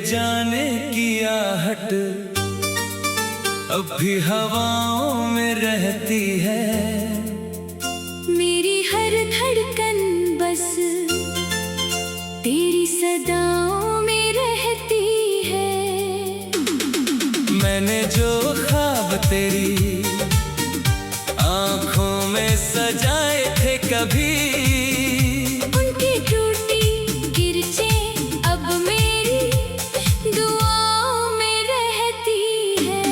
जाने की आहट अब भी हवाओं में रहती है। मेरी हर धड़कन बस तेरी सदाओं में रहती है। मैंने जो ख्वाब तेरी आँखों में सजाए थे कभी, उनकी टूटी किरचें अब मेरी दुआओं में रहती है।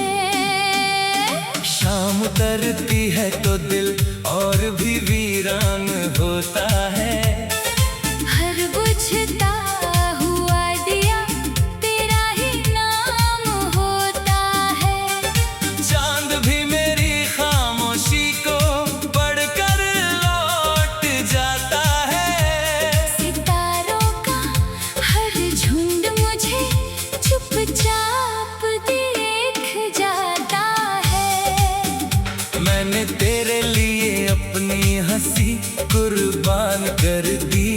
शाम उतरती है तो दिल और भी वीरान होता है। हर बुझता हुआ दिया तेरा ही नाम होता है। चांद भी मेरी खामोशी को पढ़कर लौट जाता है। सितारों का हर झुंड मुझे चुपचाप देख जाता है। मैंने तेरे लिए अपनी हंसी कुर्बान कर दी।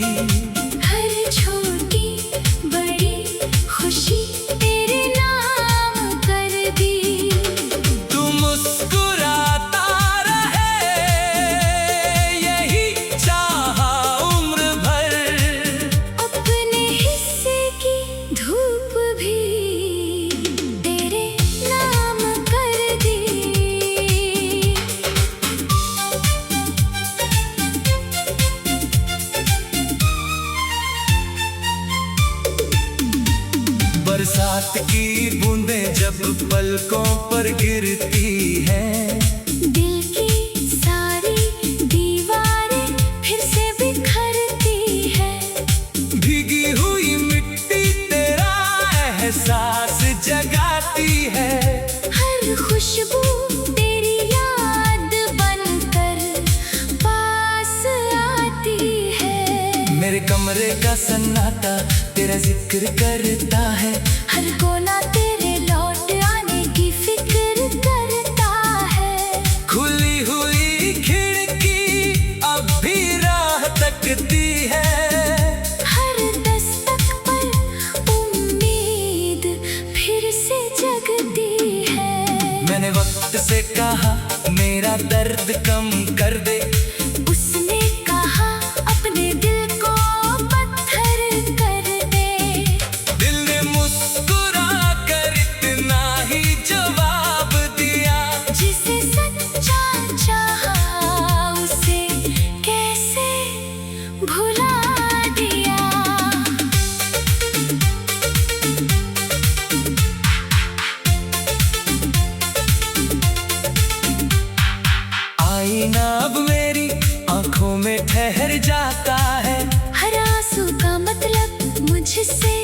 हर छोटी बड़ी खुशी तेरे नाम कर दी। तू मुस्कुराता रहे यही चाहा उम्र भर। अपने हिस्से की धूप भी तेरे नाम कर दी। बरसात की बूंदें जब पलकों पर गिरती हैं, दिल की सारी दीवारें फिर से बिखरती है। भीगी हुई मिट्टी तेरा एहसास जगाती है। हर खुशबू तेरी याद बनकर पास आती है। मेरे कमरे का सन्नाटा तेरा जिक्र करता है। हर कोना तेरे लौट आने की फिक्र करता है। खुली हुई खिड़की अब भी राह तकती है। हर दस्तक पर उम्मीद फिर से जगती है। मैंने वक्त से कहा मेरा दर्द कम कर दे। उसने कहा अपने दिल को पत्थर कर दे। दिल ने मुस्कुरा कर इतना ही जवाब दिया। जिसे सच्चा चाहा उसे कैसे भुला दिया। आईना अब मेरी आंखों में ठहर जाता है। हर आंसू का मतलब मुझसे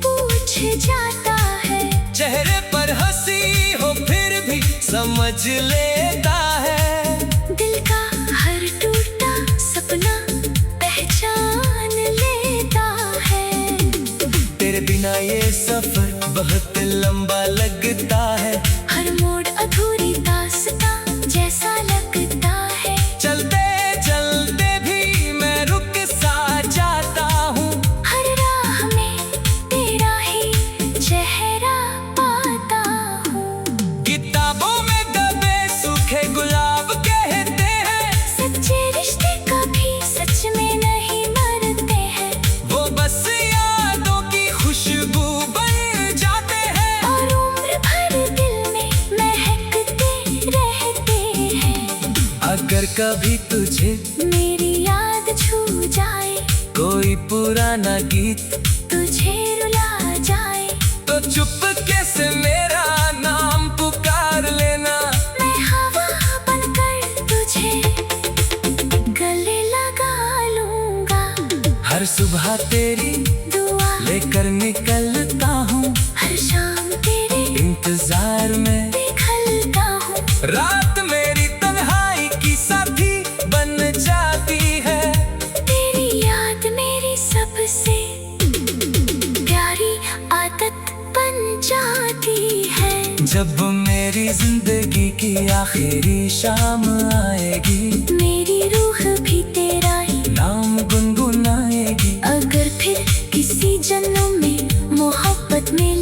पूछ जाता है। चेहरे पर हंसी हो फिर भी समझ लेता है। दिल का हर टूटा सपना पहचान लेता है। तेरे बिना ये सफर बहुत लंबा लगता है। हर मोड़ अधूरी दास्तां जैसा लगता है। चलते चलते भी मैं रुक सा जाता हूँ। हर राह में तेरा ही चेहरा पाता हूँ। किताबों में दबे सूखे गुलाब कहते हैं, सच्चे रिश्ते कभी सच में नहीं मरते हैं। वो बस यादों की खुशबू बन जाते हैं। और उम्र भर दिल में महकते रहते हैं। अगर कभी तुझे मेरी याद छू जाए, कोई पुराना गीत तुझे रुला जाए, तो चुपके से मेरा नाम पुकार लेना। मैं हवा बनकर तुझे गले लगा लूंगा। हर सुबह तेरी दुआ लेकर निकलता हूँ। हर शाम तेरे इंतजार में निकलता हूँ। रात मेरी तन्हाई की साथी बन जाती है। तेरी याद मेरी सबसे प्यारी आदत बन जाती है। जब मेरी जिंदगी की आखिरी शाम आएगी, मेरी रूह भी तेरा ही नाम गुनगुनाएगी। अगर फिर किसी जन्म में मोहब्बत में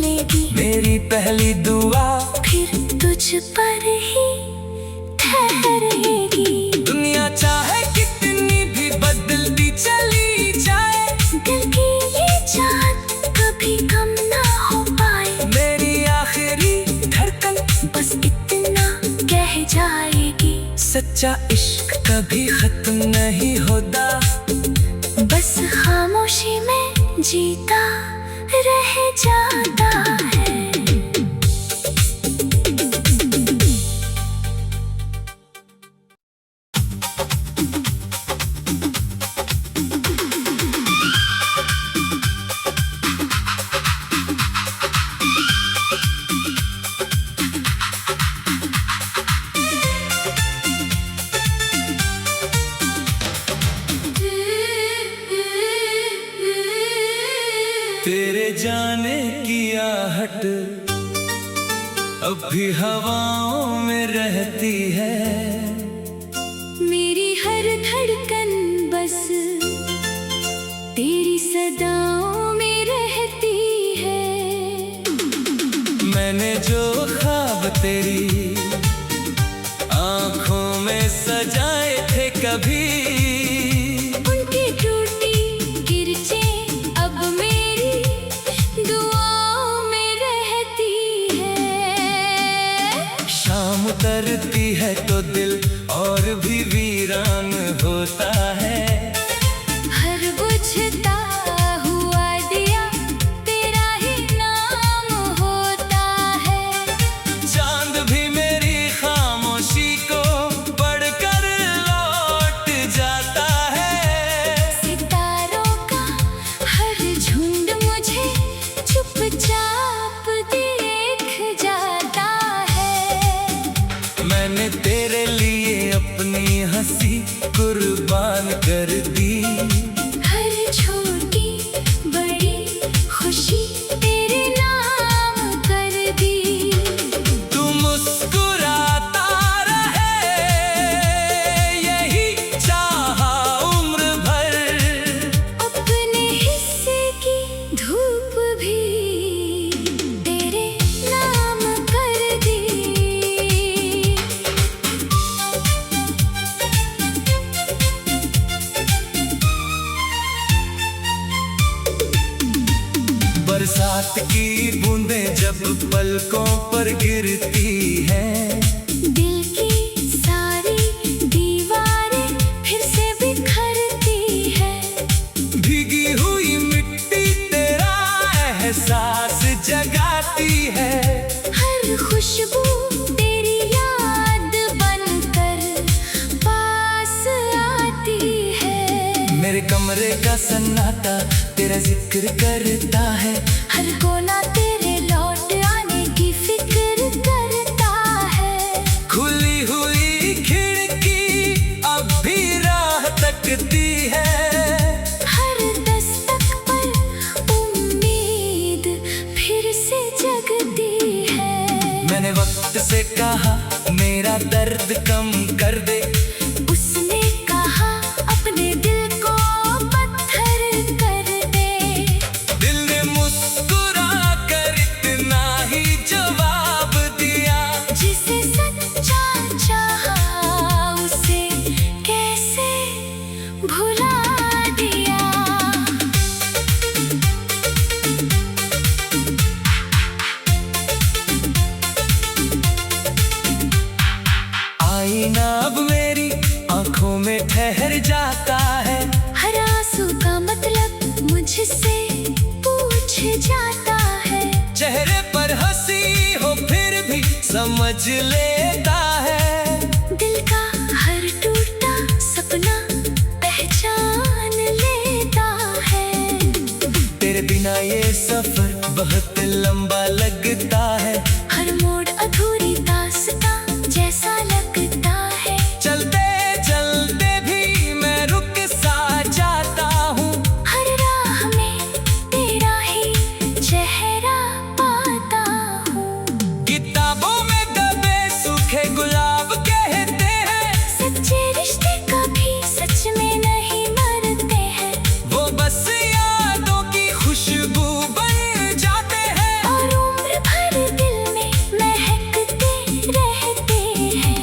कभी खत्म नहीं होता, बस खामोशी में जीता रह जाता है। तेरे जाने की आहट अब भी हवाओं में रहती है। मेरी हर धड़कन बस तेरी सदाओं में रहती है। मैंने जो ख्वाब तेरी आंखों में सजाए थे कभी, उनकी टूटी किरचें अब मेरी दुआओं में रहती है। शाम उतरती है तो दिल और भी वीरान होता है। हर बुझता हुआ दिया तेरा ही नाम होता है। चांद भी मेरी खामोशी को पढ़कर लौट जाता है। सितारों का हर झुंड मुझे चुपचाप देख जाता है। मैंने तेरे लिए अपनी हंसी कुर्बान कर दी। हर छोटी बड़ी खुशी तेरे नाम कर दी। तू मुस्कुराता रहे यही चाहा उम्र भर। अपने हिस्से की धूप भी तेरे नाम कर दी। बरसात की बूंदें जब पलकों पर गिरती हैं, दिल की सारी दीवारें फिर से बिखरती है। भीगी हुई मिट्टी तेरा एहसास जगाती है। हर खुशबू तेरी याद बनकर पास आती है। मेरे कमरे का सन्नाटा तेरा जिक्र करता है। हर कोना तेरे लौट आने की फिक्र करता है। खुली हुई खिड़की अब भी राह तकती है। हर दस्तक पर उम्मीद फिर से जगती है। मैंने वक्त से कहा मेरा दर्द कम कर दे। उसने कहा अपने दिल को पत्थर कर दे। दिल ने मुस्कुरा कर इतना ही जवाब दिया। जिसे सच्चा चाहा उसे कैसे भुला दिया। आईना अब मेरी आंखों में ठहर जाता है। हर आंसू का मतलब मुझसे पूछ जाता है। चेहरे पर हंसी हो फिर भी समझ लेता है। दिल का हर टूटा सपना पहचान लेता है। तेरे बिना ये सफर बहुत लंबा लगता है। हर मोड़ अधूरी दास्तां जैसा लगता है। चलते चलते भी मैं रुक सा जाता हूँ। हर राह में तेरा ही चेहरा पाता हूँ। किताबों में दबे सूखे गुलाब कहते हैं, सच्चे रिश्ते कभी सच में नहीं मरते हैं। वो बस यादों की खुशबू बन जाते हैं। और उम्र भर दिल में महकते रहते हैं।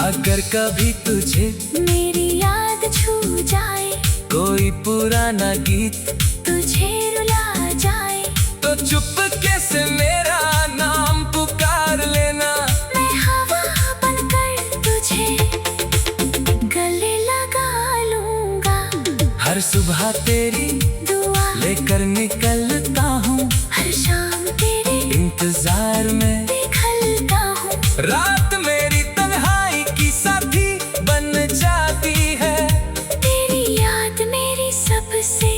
अगर कभी तुझे मेरी याद छू जाए, कोई पुराना गीत तुझे रुला जाए, तो चुपके से मेरा नाम पुकार लेना। मैं हवा बनकर तुझे गले हर सुबह तेरी दुआ लेकर निकलता हूँ, हर शाम तेरे इंतजार में निकलता हूँ। रात मेरी तन्हाई की साथी बन जाती है, तेरी याद मेरी सबसे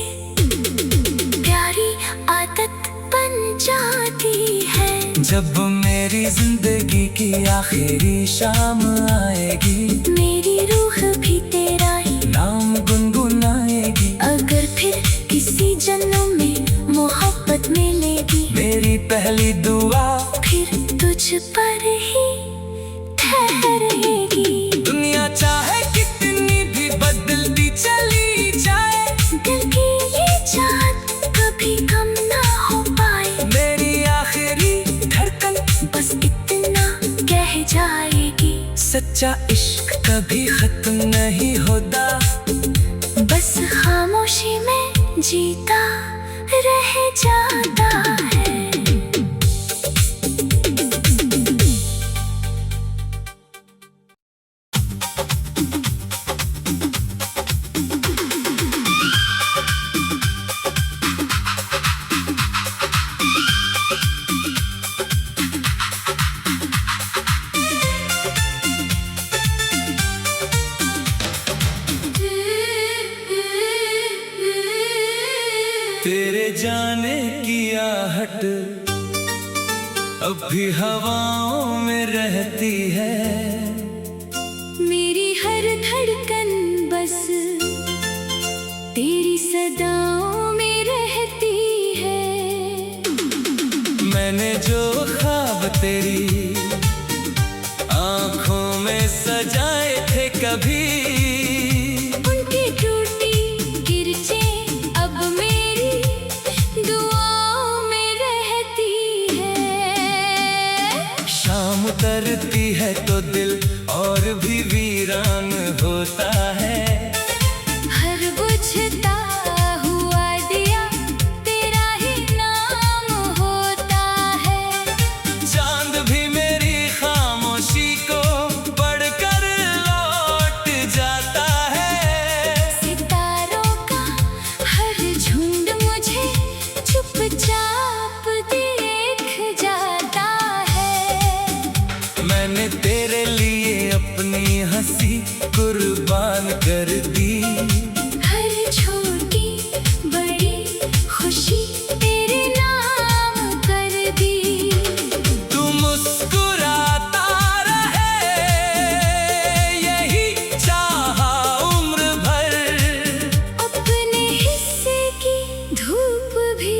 प्यारी आदत बन जाती है। जब मेरी जिंदगी की आखिरी शाम आएगी, मेरी रूह भी तेरा ही नाम गुनगुनाएगी। अगर फिर किसी जन्म में मोहब्बत मिलेगी, मेरी पहली दुआ फिर तुझ पर ही ठहरेगी। दुनिया चाहे कितनी भी बदलती चली जाए, दिल की ये चाहत कभी कम ना हो पाए। मेरी आखिरी धड़कन बस इतना कह जाएगी, सच्चा इश्क कभी खत्म नहीं होता, बस खामोशी में जीता रह जाता है। तेरे जाने की आहट अब भी हवाओं में रहती है, मेरी हर धड़कन बस तेरी सदाओं में रहती है। मैंने जो ख्वाब तेरी आंखों में सजाए थे कभी, उनकी टूटी किरचें अब मेरी दुआओं में रहती है। शाम उतरती है तो दिल और भी वीरान होता है, हर बुझता हुआ दिया तेरा ही नाम होता है। चांद भी मेरी खामोशी को पढ़कर लौट जाता है। सितारों का हर झुंड मुझे चुपचाप देख जाता है। मैंने तेरे लिए अपनी हंसी कुर्बान कर दी, हर छोटी बड़ी खुशी तेरे नाम कर दी। तू मुस्कुराता रहे यही चाहा उम्र भर, अपने हिस्से की धूप भी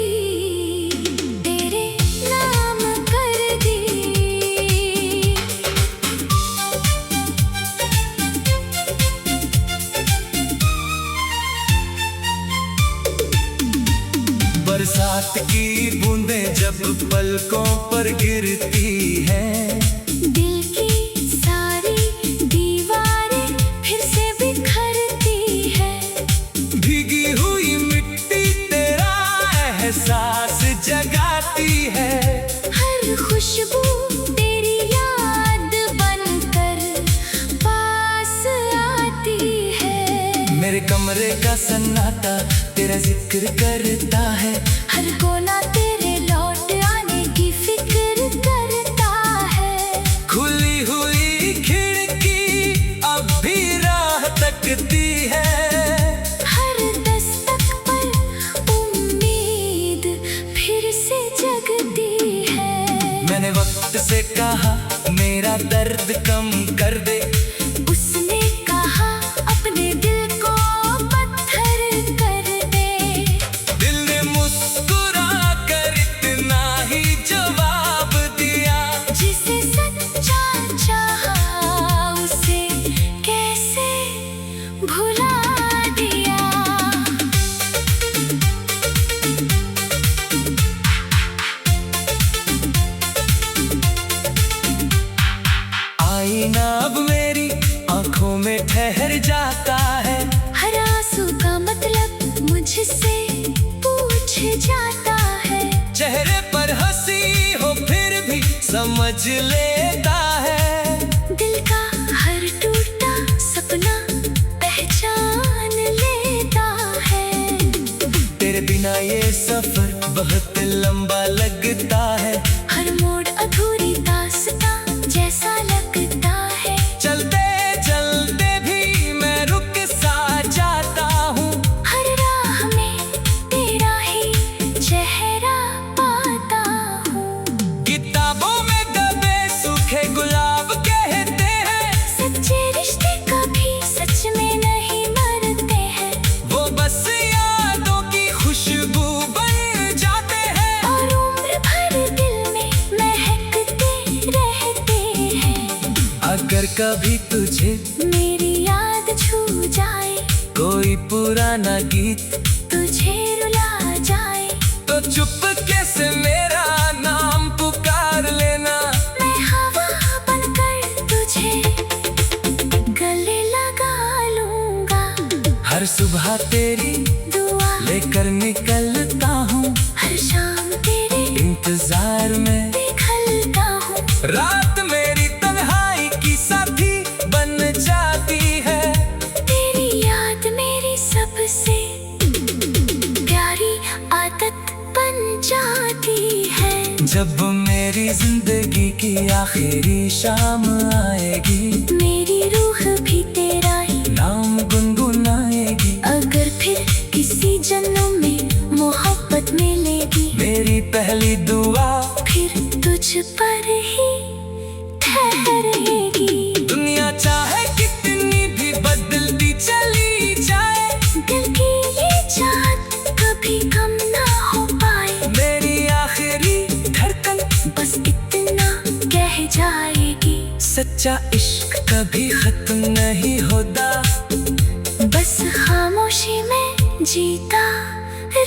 तेरे नाम कर दी। बरसात की बूंदें जब पलकों पर गिरती हैं, दिल की सारी दीवारें फिर से बिखरती है। भीगी हुई मिट्टी तेरा एहसास जगाती है। हर खुशबू तेरी याद बनकर पास आती है। मेरे कमरे का सन्नाटा तेरा जिक्र करता है, हर कोना तेरे लौट आने की फिक्र करता है। खुली हुई खिड़की अब भी राह तकती है, हर दस्तक पर उम्मीद फिर से जगती है। मैंने वक्त से कहा मेरा दर्द कम कर दे, उसने कहा अपने दिल को पत्थर कर दे। दिल ने मुस्कुरा कर इतना ही जवाब दिया, जिसे सच्चा चाहा उसे कैसे भुला दिया। आईना अब मेरी आंखों में ठहर जाता है, हर आंसू का मतलब मुझसे पूछ जाता है। चेहरे पर हंसी हो फिर भी समझ लेता है, दिल का हर टूटा सपना पहचान लेता बहुत लंबा लगता है, हर मोड़ अधूरी दास्तां जैसा लगता है। चलते चलते भी मैं रुक सा जाता हूँ, हर राह में तेरा ही चेहरा पाता हूँ। किताबों में दबे सूखे गुलाब कहते हैं, सच्चे रिश्ते कभी सच में नहीं मरते हैं। वो बस यादों की खुशबू बन जाते हैं, और उम्र भर दिल में महकते रहते हैं। अगर कभी तुझे मेरी याद छू जाए, कोई पुराना गीत तुझे रुला जाए, तो चुपके से मेरा नाम पुकार लेना। मैं हवा बनकर तुझे गले लगा लूंगा। हर सुबह तेरी दुआ लेकर निकलता हूँ, हर शाम तेरे इंतजार में निकलता हूँ। रात मेरी तन्हाई की साथी बन जाती है, तेरी याद मेरी सबसे प्यारी आदत बन जाती है। जब मेरी जिंदगी की आखिरी शाम आएगी, मेरी रूह भी तेरा ही नाम गुनगुनाएगी। अगर फिर किसी जन्म में मोहब्बत मिलेगी, मेरी पहली दुआ फिर तुझ पर ही ठहरेगी। दुनिया चाहे कितनी भी बदलती चली जाए, दिल की ये चाहत कभी कम ना हो पाए। मेरी आखिरी धड़कन बस इतना कह जाएगी, सच्चा इश्क कभी खत्म नहीं होता, बस खामोशी में जीता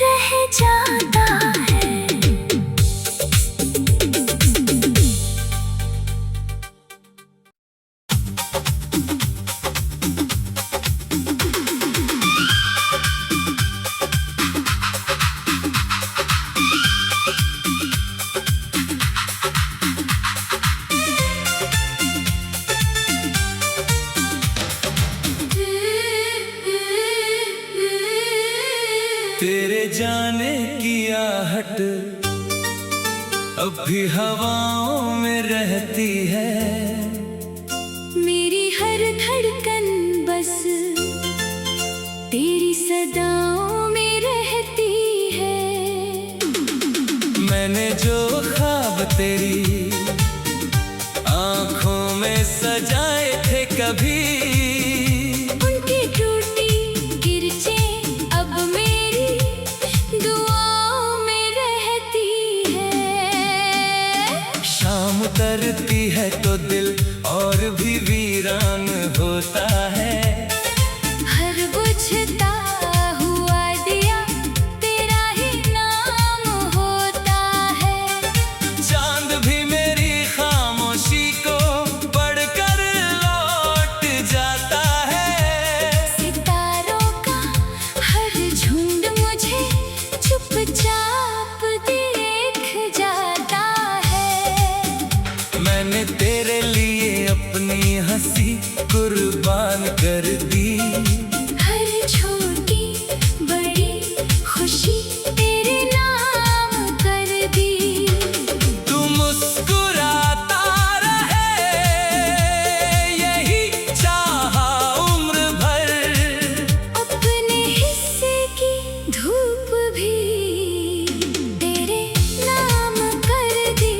रह जाता है। तेरे जाने की आहट अब भी हवाओं में रहती है, मेरी हर धड़कन बस तेरी सदाओं में रहती है। मैंने जो ख्वाब तेरी आंखों में सजाए थे कभी, उनकी टूटी किरचें अब मेरी दुआओं में रहती है। शाम उतरती है तो दिल और भी वीरान होता है, हर बुझता हुआ दिया तेरा ही नाम होता है। चांद भी मेरी खामोशी को पढ़कर लौट जाता है, सितारों का हर झुंड मुझे चुपचाप देख जाता है। मैंने तेरे लिए अपनी हंसी कुर्बान कर दी, हर छोटी बड़ी खुशी तेरे नाम कर दी। तू मुस्कुराता रहे यही चाहा उम्र भर, अपने हिस्से की धूप भी तेरे नाम कर दी।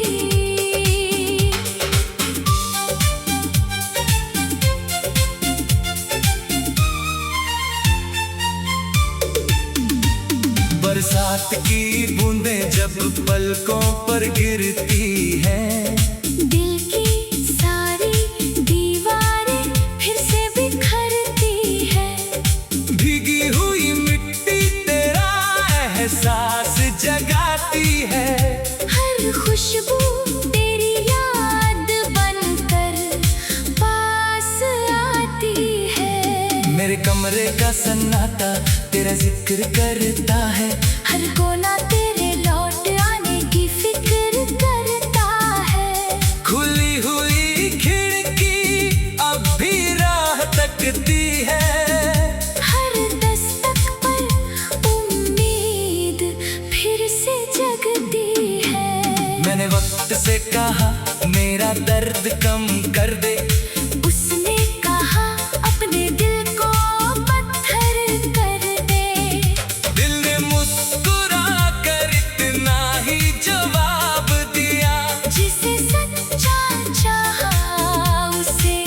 बरसात की बूंदें जब पलकों पर गिरती हैं, दिल की सारी दीवारें फिर से बिखरती है। भीगी हुई मिट्टी तेरा एहसास जगाती है, हर खुशबू तेरी याद बनकर पास आती है। मेरे कमरे का सन्नाटा तेरा जिक्र करता है, हर कोना तेरे लौट आने की फिक्र करता है। खुली हुई खिड़की अब भी राह तकती है, हर दस्तक पर उम्मीद फिर से जग मुझसे कहा मेरा दर्द कम कर दे। उसने कहा अपने दिल को पत्थर कर दे। दिल ने मुस्कुरा कर इतना ही जवाब दिया, जिसे सच्चा चाहा उसे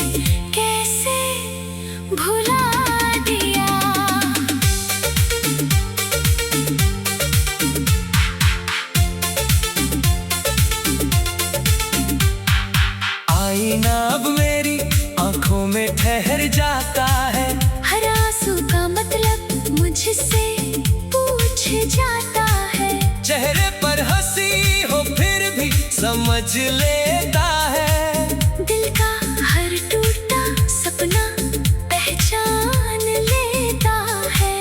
कैसे भुला दिया। आईना अब मेरी आंखों में ठहर जाता है। हर आंसू का मतलब मुझसे पूछ जाता है। चेहरे पर हंसी हो फिर भी समझ लेता है। दिल का हर टूटा सपना पहचान लेता है।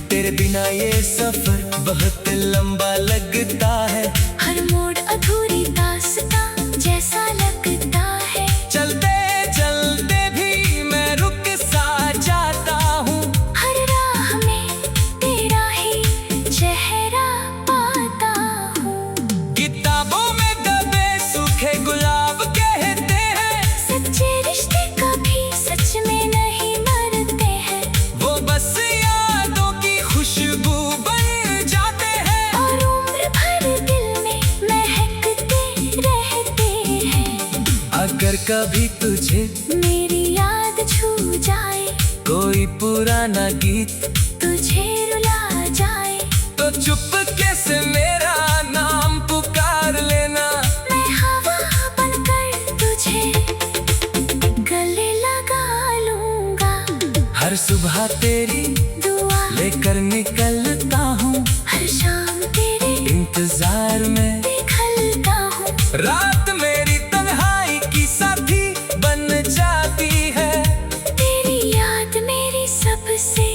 तेरे बिना ये सफर बहुत लंबा लगता है। हर मोड़ अधूरी दास्तां जैसा लगता है। चलते चलते भी मैं रुक सा जाता हूँ। हर राह में तेरा ही चेहरा पाता हूँ। किताबों में दबे सूखे गुलाब कहते हैं, सच्चे रिश्ते कभी सच में नहीं मरते हैं। वो बस यादों की खुशबू बन जाते हैं। और उम्र भर दिल में महकते रहते हैं। अगर कभी तुझे मेरी याद छू जाए, कोई पुराना गीत तुझे रुला जाए, तो चुपके से मेरा नाम पुकार लेना। मैं हवा बनकर तुझे गले लगा लूंगा। हर सुबह तेरी दुआ लेकर निकलता हूँ, हर शाम तेरे इंतजार में निकलता हूँ। रात मेरी तन्हाई की साथी बन जाती है। तेरी याद मेरी सबसे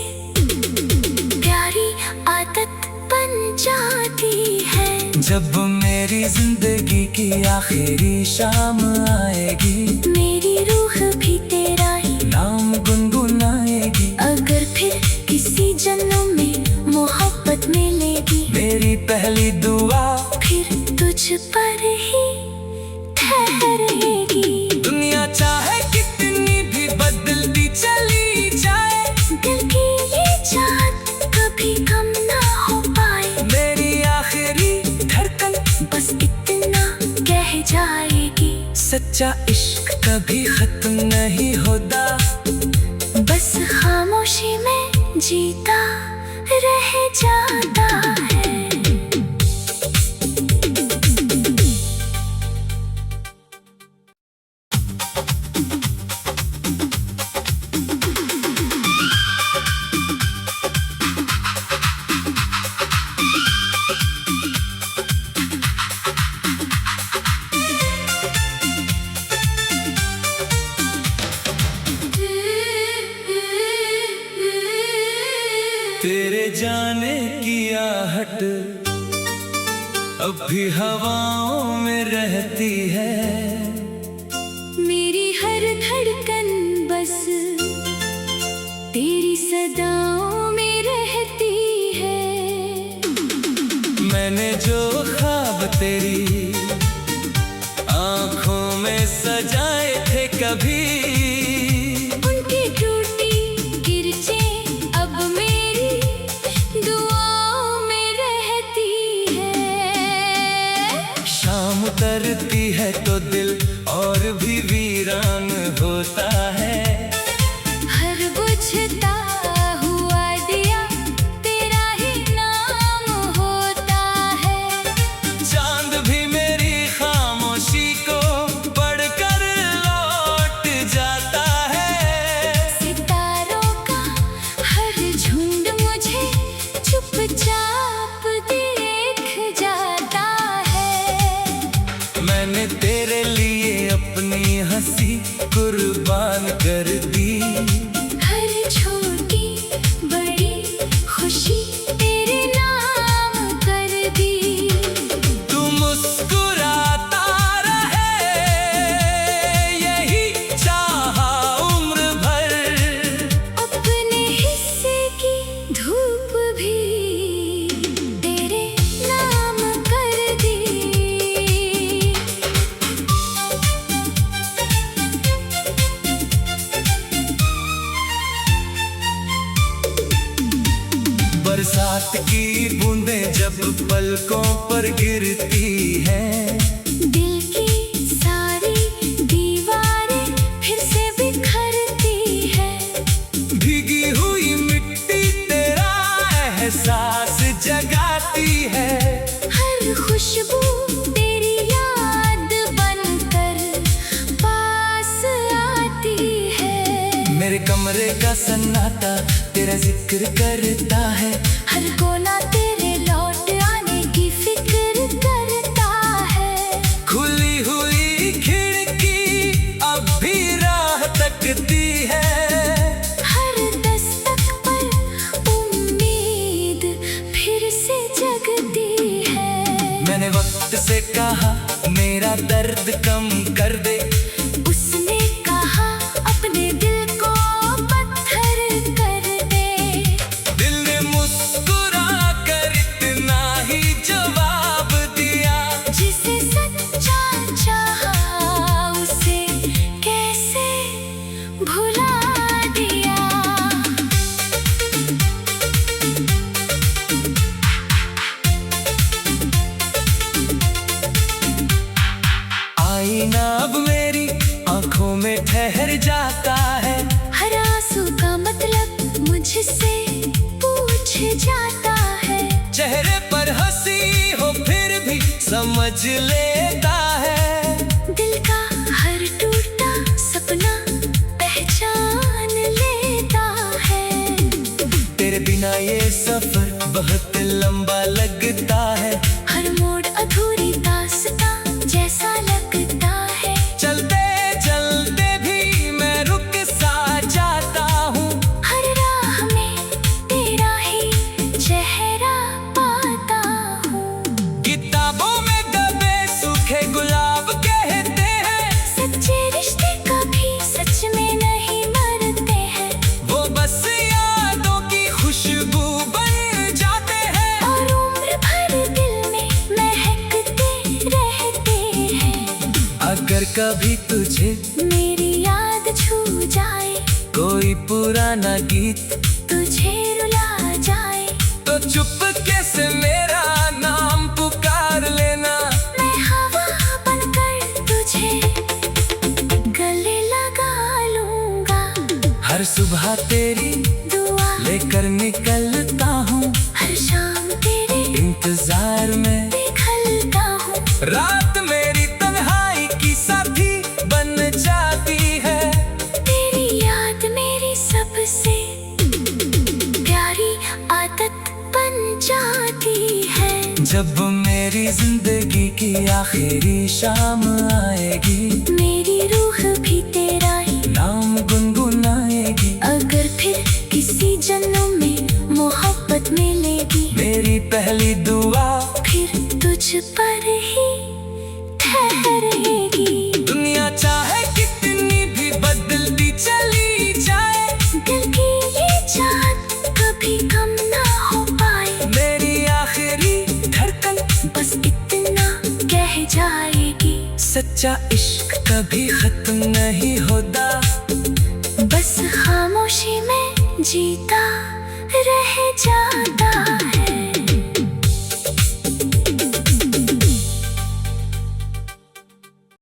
प्यारी आदत बन जाती है। जब मेरी जिंदगी की आखिरी शाम आएगी, मेरी रूह भी तेरा ही नाम गुनगुनाएगी। अगर फिर किसी जन्म में मोहब्बत मिलेगी, मेरी पहली दुआ फिर तुझ पर ही ठहरेगी। दुनिया चाहे कितनी भी बदलती चली जाए, दिल की ये चाहत कभी कम ना हो पाए। मेरी आखिरी धड़कन बस इतना कह जाएगी, सच्चा इश्क कभी खत्म नहीं होता। बस खामोशी में जीता रह जाता है। तेरे जाने की आहट अब भी हवाओं में रहती है। मेरी हर धड़कन बस तेरी सदाओं में रहती है। मैंने जो ख्वाब तेरी आंखों में सजाए थे कभी, उनकी टूटी किरचें अब मेरी दुआओं में रहती है। शाम उतरती है तो दिल और भी वीरान होता है। हर बुझता हुआ दिया तेरा ही नाम होता है। चांद भी रात की बूंदें जब पलकों पर गिरती हैं, दिल की सारी दीवारें फिर से बिखरती है। भीगी हुई मिट्टी तेरा एहसास जगाती है। हर खुशबू तेरी याद बनकर पास आती है। मेरे कमरे का सन्नाटा तेरा जिक्र करता है। हर कोना तेरे लौट आने की फिक्र करता है। खुली हुई खिड़की अब भी राह तकती है। हर दस्तक पर उम्मीद फिर से जगती है। मैंने वक्त से कहा मेरा दर्द कम कर दे, उसने कहा अपने दिल को पत्थर कर दे। दिल ने मुस्कुरा कर इतना ही जवाब दिया। जिसे सच्चा चाहा उसे कैसे भुला दिया। आईना अब मेरी आंखों में ठहर जाता है। हर आंसू का मतलब मुझसे पूछ जाता है। चेहरे पर हंसी हो फिर भी समझ लेता है। दिल का हर टूटा सपना पहचान लेता है। तेरे बिना ये सफर बहुत लंबा लगता है। हर मोड़ अधूरी दास्तां जैसा लगता है। चलते चलते भी मैं रुक सा जाता हूँ। हर राह में तेरा ही चेहरा पाता हूँ। किताबों में दबे सूखे गुलाब कहते हैं, सच्चे रिश्ते कभी सच में नहीं मरते हैं। वो बस यादों की खुशबू बन जाते हैं। और उम्र भर दिल में महकते रहते हैं। अगर कभी तुझे मेरी याद छू जाए, कोई पुराना गीत तुझे रुला जाए, तो चुपके से मेरा नाम पुकार लेना। मैं हवा बनकर तुझे गले लगा लूंगा। हर सुबह तेरी दुआ लेकर निकलता हूँ, हर शाम तेरे इंतजार में निकलता हूँ। रात मेरी तन्हाई की साथी बन जाती है। तेरी याद मेरी सबसे प्यारी आदत बन जाती है। जब मेरी जिंदगी की आखिरी शाम आएगी, मेरी रूह भी तेरा ही नाम गुनगुनाएगी। अगर फिर किसी जन्म में मोहब्बत मिलेगी, मेरी पहली दुआ फिर तुझ पर ही ठहरेगी। दुनिया चाहे कितनी भी बदलती चली जाए, दिल की ये चाहत कभी कम ना हो पाए। मेरी आखिरी धड़कन बस इतना कह जाएगी, सच्चा इश्क कभी खत्म नहीं होता। बस खामोशी में जीता रह जाता।